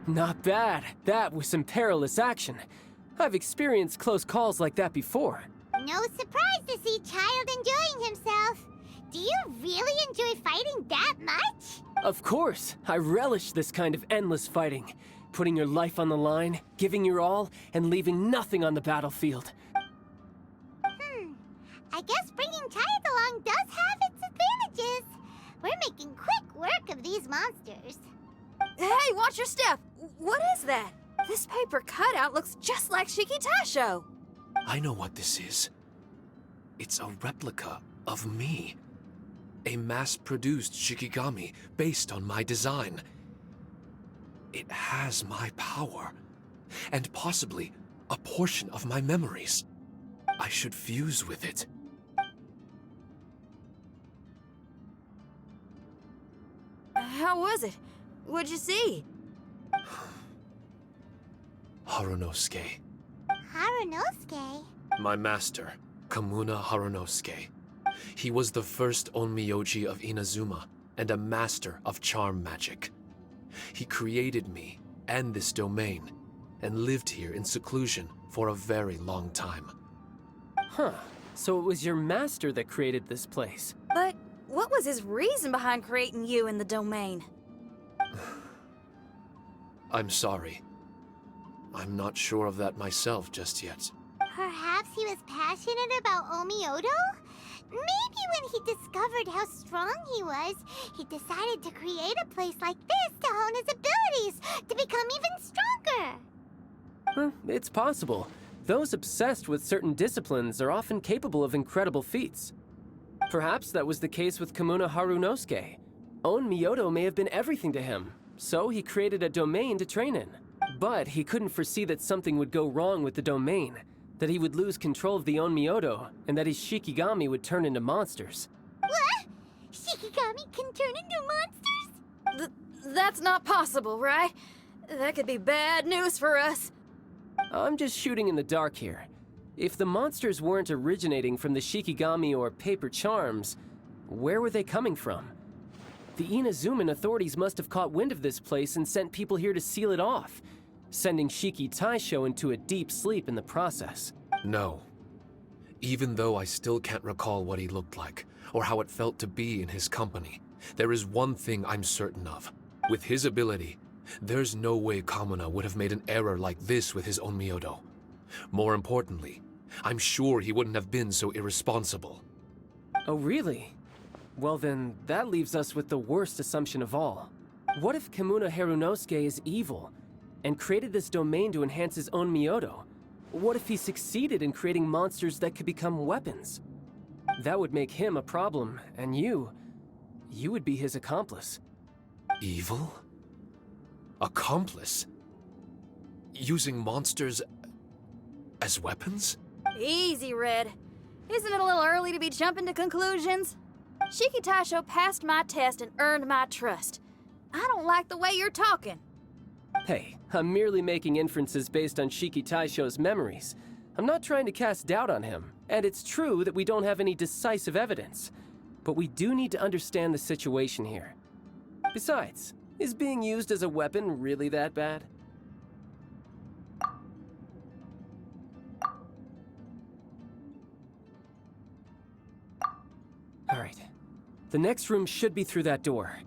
Not bad. That was some perilous action. I've experienced close calls like that before. No surprise to see Child enjoying himself. Do you really enjoy fighting that much? Of course. I relish this kind of endless fighting. Putting your life on the line, giving your all, and leaving nothing on the battlefield. I guess bringing Child along does have its advantages. We're making quick work of these monsters. Hey, watch your step! What is that? This paper cutout looks just like Shiki Taisho. I know what this is. It's a replica of me. A mass-produced Shikigami based on my design. It has my power, and possibly a portion of my memories. I should fuse with it. How was it? What'd you see? Harunosuke. Harunosuke? My master, Kamuna Harunosuke. He was the first Onmyoji of Inazuma and a master of charm magic. He created me and this domain and lived here in seclusion for a very long time. Huh. So it was your master that created this place. But what was his reason behind creating you in the domain? I'm sorry. I'm not sure of that myself just yet. Perhaps he was passionate about Onmyodo? Maybe when he discovered how strong he was, he decided to create a place like this to hone his abilities, to become even stronger. It's possible. Those obsessed with certain disciplines are often capable of incredible feats. Perhaps that was the case with Kamuna Harunosuke. Onmyodo may have been everything to him, so he created a domain to train in. But he couldn't foresee that something would go wrong with the domain, that he would lose control of the Onmyodo, and that his Shikigami would turn into monsters. What? Shikigami can turn into monsters? That's not possible, right? That could be bad news for us. I'm just shooting in the dark here. If the monsters weren't originating from the Shikigami or paper charms, where were they coming from? The Inazuman authorities must have caught wind of this place and sent people here to seal it off, sending Shiki Taisho into a deep sleep in the process. No. Even though I still can't recall what he looked like, or how it felt to be in his company, there is one thing I'm certain of. With his ability, there's no way Kamuna would have made an error like this with his Onmyodo. More importantly, I'm sure he wouldn't have been so irresponsible. Oh, really? Well then, that leaves us with the worst assumption of all. What if Kamuna Harunosuke is evil, and created this domain to enhance his own Onmyodo? What if he succeeded in creating monsters that could become weapons? That would make him a problem, and you would be his accomplice. Evil? Accomplice? Using monsters as weapons? Easy, Red. Isn't it a little early to be jumping to conclusions? Shiki Taisho passed my test and earned my trust. I don't like the way you're talking. Hey, I'm merely making inferences based on Shiki Taisho's memories. I'm not trying to cast doubt on him, and it's true that we don't have any decisive evidence. But we do need to understand the situation here. Besides, is being used as a weapon really that bad? Alright. The next room should be through that door.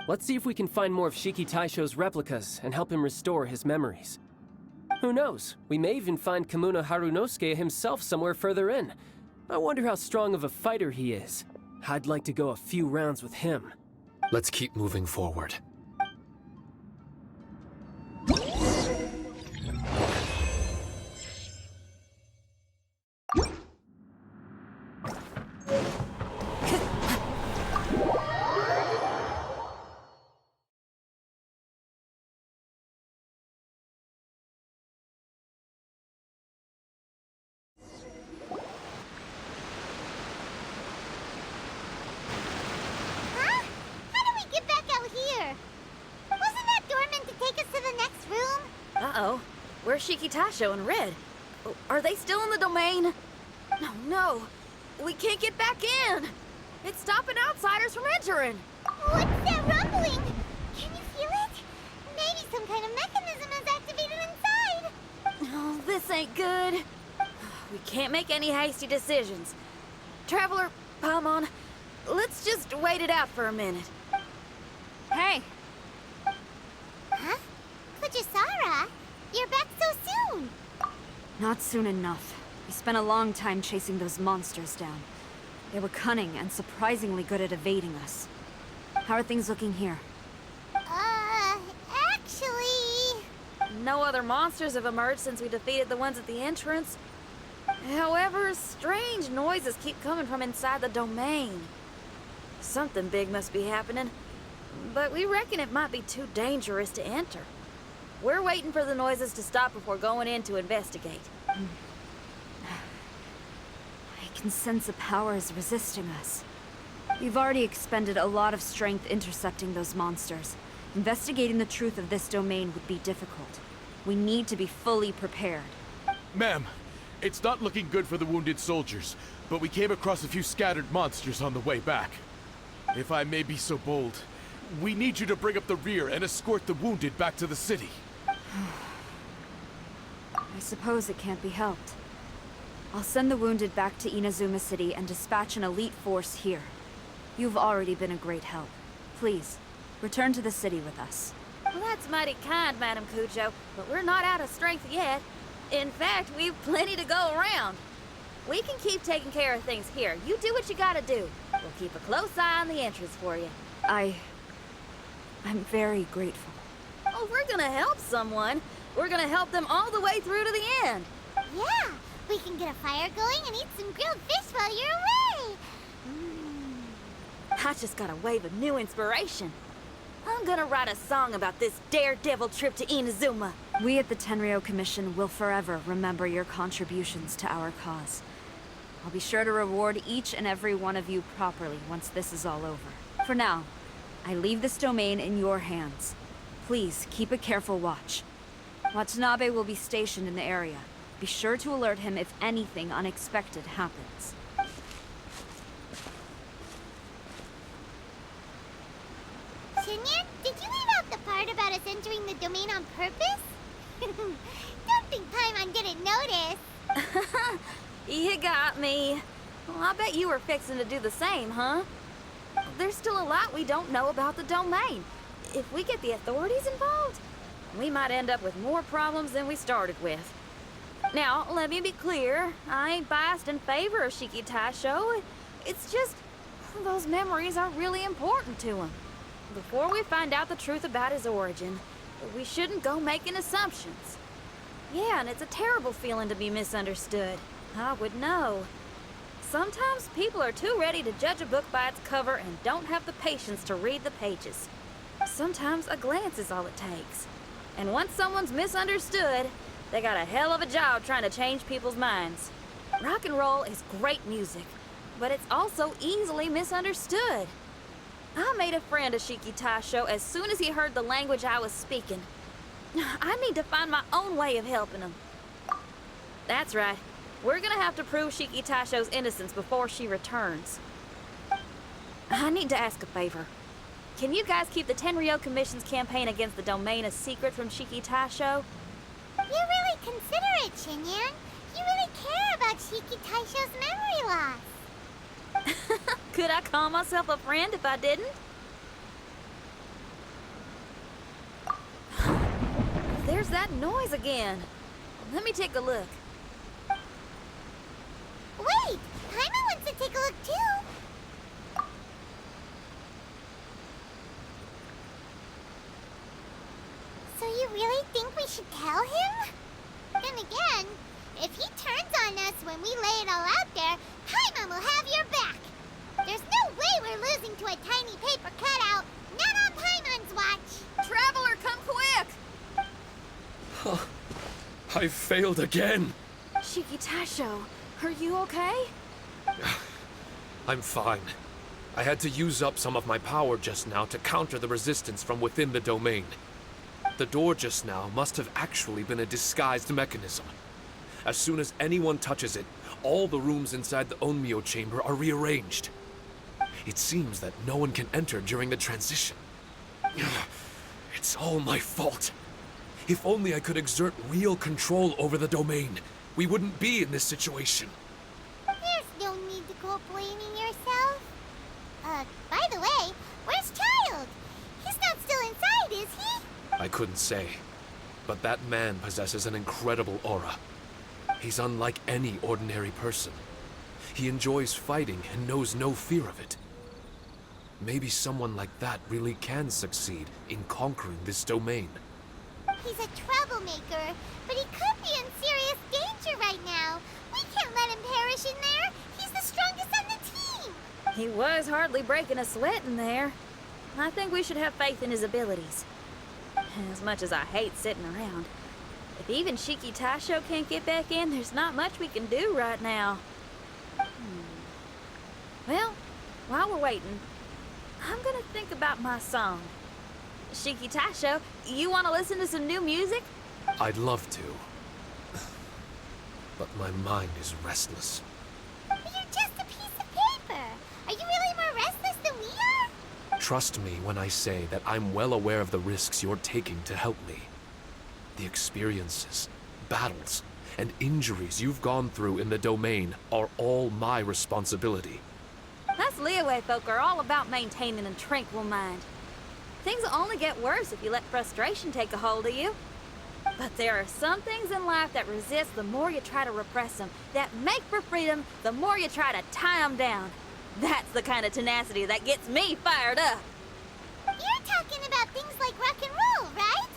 Let's see if we can find more of Shiki Taisho's replicas and help him restore his memories. Who knows? We may even find Kamuna Harunosuke himself somewhere further in. I wonder how strong of a fighter he is. I'd like to go a few rounds with him. Let's keep moving forward. Uh-oh. Where's Shiki Taisho and Red? Are they still in the domain? No. We can't get back in. It's stopping outsiders from entering. What's that rumbling? Can you feel it? Maybe some kind of ain't good. We can't make any hasty decisions. Traveler, Paimon, let's just wait it out for a minute. Hey. Huh? Kujisara, you're back so soon. Not soon enough. We spent a long time chasing those monsters down. They were cunning and surprisingly good at evading us. How are things looking here? Actually... No other monsters have emerged since we defeated the ones at the entrance. However, strange noises keep coming from inside the domain. Something big must be happening, but we reckon it might be too dangerous to enter. We're waiting for the noises to stop before going in to investigate. I can sense a power is resisting us. We've already expended a lot of strength intercepting those monsters. Investigating the truth of this domain would be difficult. We need to be fully prepared. Ma'am, it's not looking good for the wounded soldiers, but we came across a few scattered monsters on the way back. If I may be so bold, we need you to bring up the rear and escort the wounded back to the city. I suppose it can't be helped. I'll send the wounded back to Inazuma City and dispatch an elite force here. You've already been a great help. Please, return to the city with us. Well, that's mighty kind, Madam Cujo, but we're not out of strength yet. In fact, we've plenty to go around. We can keep taking care of things here. You do what you gotta do. We'll keep a close eye on the entrance for you. I'm very grateful. Oh, we're gonna help someone. We're gonna help them all the way through to the end. Yeah, we can get a fire going and eat some grilled fish while you're away. I just got a wave of new inspiration. I'm gonna write a song about this daredevil trip to Inazuma. We at the Tenryou Commission will forever remember your contributions to our cause. I'll be sure to reward each and every one of you properly once this is all over. For now, I leave this domain in your hands. Please, keep a careful watch. Watanabe will be stationed in the area. Be sure to alert him if anything unexpected happens. Shinyan, did you leave out the part about us entering the domain on purpose? Don't think Paimon didn't notice. You got me. Well, I bet you were fixing to do the same, huh? There's still a lot we don't know about the domain. If we get the authorities involved, we might end up with more problems than we started with. Now, let me be clear. I ain't biased in favor of Shiki Taisho. It's just, those memories are really important to him. Before we find out the truth about his origin, we shouldn't go making assumptions. Yeah, and it's a terrible feeling to be misunderstood. I would know. Sometimes people are too ready to judge a book by its cover and don't have the patience to read the pages. Sometimes a glance is all it takes. And once someone's misunderstood, they got a hell of a job trying to change people's minds. Rock and roll is great music, but it's also easily misunderstood. I made a friend of Shiki Taisho as soon as he heard the language I was speaking. I need to find my own way of helping him. That's right. We're gonna have to prove Shiki Taisho's innocence before she returns. I need to ask a favor. Can you guys keep the Tenryou Commission's campaign against the domain a secret from Shiki Taisho? You're really considerate, Shinyan. You really care about Shiki Taisho's memory loss. Could I call myself a friend if I didn't? There's that noise again. Let me take a look. Wait! Paimon wants to take a look too! So you really think we should tell him? Then again, if he turns on us when we lay it all out there, Paimon will have your back! There's no way we're losing to a tiny paper cutout! Not on Paimon's watch! Traveler, come quick! I failed again. Shiki Taisho, are you okay? I'm fine. I had to use up some of my power just now to counter the resistance from within the domain. The door just now must have actually been a disguised mechanism. As soon as anyone touches it, all the rooms inside the Onmyou Chamber are rearranged. It seems that no one can enter during the transition. It's all my fault. If only I could exert real control over the domain, we wouldn't be in this situation. There's no need to go blaming yourself. By the way, where's Child? He's not still inside, is he? I couldn't say, but that man possesses an incredible aura. He's unlike any ordinary person. He enjoys fighting and knows no fear of it. Maybe someone like that really can succeed in conquering this domain. He's a troublemaker, but he could be in serious danger right now. We can't let him perish in there. He's the strongest on the team. He was hardly breaking a sweat in there. I think we should have faith in his abilities. As much as I hate sitting around, if even Shiki Taisho can't get back in, there's not much we can do right now. Well, while we're waiting, I'm gonna think about my song. Shiki Taisho, you wanna listen to some new music? I'd love to. But my mind is restless. But you're just a piece of paper. Are you really more restless than we are? Trust me when I say that I'm well aware of the risks you're taking to help me. The experiences, battles, and injuries you've gone through in the domain are all my responsibility. Us Liyue folk are all about maintaining a tranquil mind. Things will only get worse if you let frustration take a hold of you. But there are some things in life that resist the more you try to repress them, that make for freedom the more you try to tie them down. That's the kind of tenacity that gets me fired up. You're talking about things like rock and roll, right?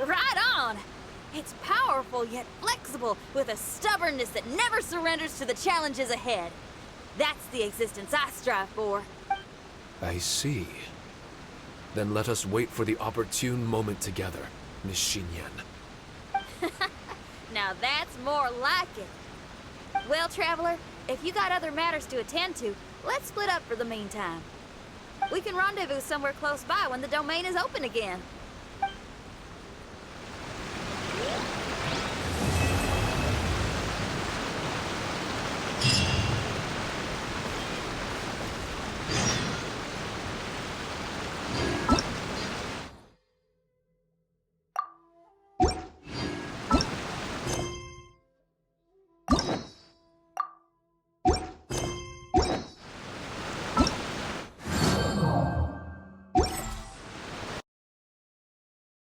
Right on! It's powerful yet flexible, with a stubbornness that never surrenders to the challenges ahead. That's the existence I strive for. I see. Then let us wait for the opportune moment together, Miss Xinyan. Now that's more like it. Well, Traveler, if you got other matters to attend to, let's split up for the meantime. We can rendezvous somewhere close by when the domain is open again.